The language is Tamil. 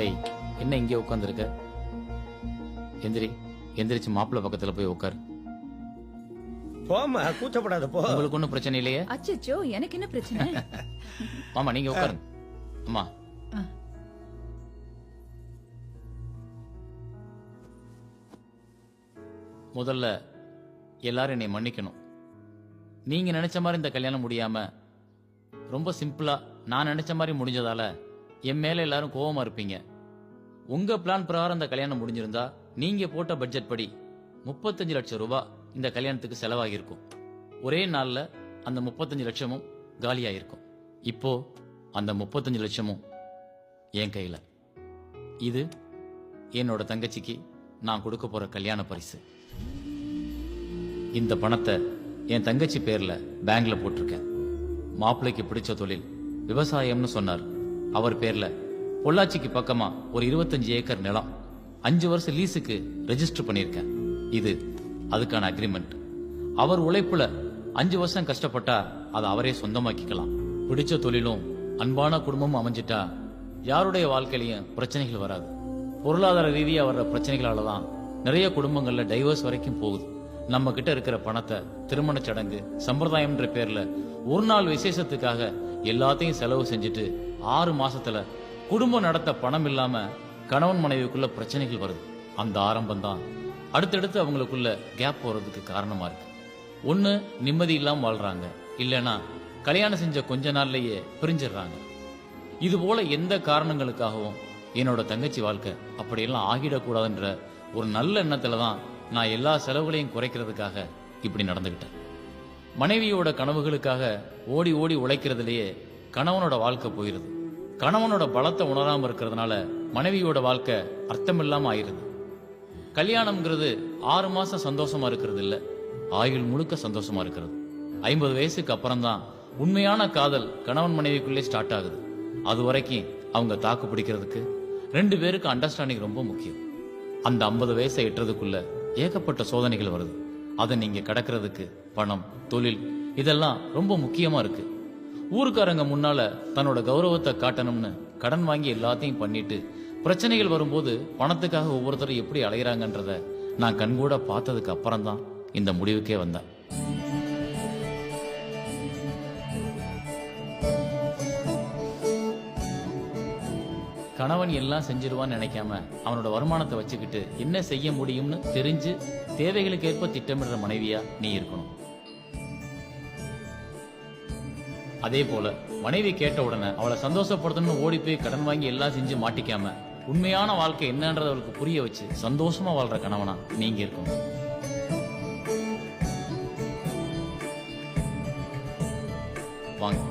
ஏய், என்ன இங்கே உட்காந்துருக்க? எந்திரி, எந்திரிச்சு மாப்பிள்ளை பக்கத்துல போய் உட்காரு. போமா, கூச்சப்படாத போ. உங்களுக்கு ஒன்றும் பிரச்சனை இல்லையே? அச்சச்சோ, எனக்கு என்ன பிரச்சனை? மாமா நீங்க உட்காருங்க. அம்மா முதல்ல எல்லாரும் என்னை மன்னிக்கணும். நீங்க நினைச்ச மாதிரி இந்த கல்யாணம் முடியாம ரொம்ப சிம்பிளா நான் நினைச்ச மாதிரி முடிஞ்சதால என் மேல எல்லாரும் கோவமா இருப்பீங்க. உங்க பிளான் பிரகாரம் இந்த கல்யாணம் முடிஞ்சிருந்தா நீங்க போட்ட பட்ஜெட் படி 35 லட்சம் ரூபாய் இந்த கல்யாணத்துக்கு செலவாகியிருக்கும். ஒரே நாள்ல அந்த 35 லட்சமும் காலியாயிருக்கும். இப்போ அந்த 35 லட்சமும் என் கையில. இது என்னோட தங்கச்சிக்கு நான் கொடுக்க போற கல்யாண பரிசு. இந்த பணத்தை என் தங்கச்சி பேர்ல பேங்க்ல போட்டிருக்கேன். மாப்பிள்ளைக்கு பிடிச்ச தொழில் விவசாயம்னு சொன்னார். அவர் பேர்ல பொள்ளாச்சிக்கு பக்கமா ஒரு 25 ஏக்கர் நிலம் 5 வருஷம் லீஸுக்கு ரெஜிஸ்டர் பண்ணியிருக்கேன். இது அதுக்கான அக்ரிமெண்ட். அவர் உழைப்புல 5 வருஷம் கஷ்டப்பட்டா அதை அவரே சொந்தமாக்கிக்கலாம். பிடிச்ச தொழிலும் அன்பான குடும்பமும் அமைஞ்சிட்டா யாருடைய வாழ்க்கையிலையும் பிரச்சனைகள் வராது. பொருளாதார ரீதியா வர்ற பிரச்சனைகளால தான் நிறைய குடும்பங்கள்ல டைவர்ஸ் வரைக்கும் போகுது. நம்ம கிட்ட இருக்கிற பணத்தை திருமண சடங்கு சம்பிரதாயம்ன்ற பேர்ல ஒரு நாள் விசேஷத்துக்காக எல்லாத்தையும் செலவு செஞ்சுட்டு 6 மாசத்துல குடும்பம் நடத்த பணம் இல்லாம கணவன் மனைவிக்குள்ள பிரச்சனைகள் வருது. அந்த ஆரம்பம் தான் அடுத்தடுத்து அவங்களுக்குள்ள கேப் போறதுக்கு காரணமா இருக்கு. ஒண்ணு நிம்மதி இல்லாம வாழ்றாங்க, இல்லைன்னா கல்யாணம் செஞ்ச கொஞ்ச நாள்லயே பிரிஞ்சிடுறாங்க. இது போல எந்த காரணங்களுக்காகவும் என்னோட தங்கச்சி வாழ்க்கை அப்படியெல்லாம் ஆகிடக்கூடாதுன்ற ஒரு நல்ல எண்ணத்துல தான் நான் எல்லா செலவுகளையும் குறைக்கிறதுக்காக இப்படி நடந்துகிட்டேன். மனைவியோட கனவுகளுக்காக ஓடி ஓடி உழைக்கிறதுலயே கணவனோட வாழ்க்கை போயிருது. கணவனோட பலத்தை உணராம இருக்கிறதுனால மனைவியோட வாழ்க்கை அர்த்தமில்லாம ஆயிருது. கல்யாணம்ங்கிறது 6 மாசம் சந்தோஷமா இருக்கிறது இல்ல, ஆயுள் முழுக்க சந்தோஷமா இருக்கிறது. 50 வயசுக்கு அப்புறம் தான் உண்மையான காதல் கணவன் மனைவிக்குள்ளே ஸ்டார்ட் ஆகுது. அது வரைக்கும் அவங்க தாக்கு பிடிக்கிறதுக்கு 2 பேருக்கு அண்டர்ஸ்டாண்டிங் ரொம்ப முக்கியம். அந்த 50 வயசை எட்டுறதுக்குள்ள ஏகப்பட்ட சோதனைகள் வருது. அதை நீங்க கடக்கிறதுக்கு பணம், தொழில் இதெல்லாம் ரொம்ப முக்கியமா இருக்கு. ஊருக்காரங்க முன்னால தன்னோட கௌரவத்தை காட்டணும்னு கடன் வாங்கி எல்லாத்தையும் பண்ணிட்டு பிரச்சனைகள் வரும்போது பணத்துக்காக ஒவ்வொருத்தரும் எப்படி அலைகிறாங்கன்றத நான் கண்கூட பார்த்ததுக்கு அப்புறம் தான் இந்த முடிவுக்கே வந்தேன். கணவன் எல்லாம் செஞ்சிருவான்னு நினைக்காம அவனோட வருமானத்தை வச்சுக்கிட்டு என்ன செய்ய முடியும்னு தெரிஞ்சு தேவைகளுக்கு ஏற்ப திட்டமிடுற மனைவியா நீ இருக்கணும். அதே போல மனைவி கேட்ட உடனே அவளை சந்தோஷப்படுத்தணும்னு ஓடி போய் கடன் வாங்கி எல்லாம் செஞ்சு மாட்டிக்காம உண்மையான வாழ்க்கை என்னன்றத அவளுக்கு புரிய வச்சு சந்தோஷமா வாழ்ற கணவனா நீங்க இருக்கணும். வாங்க.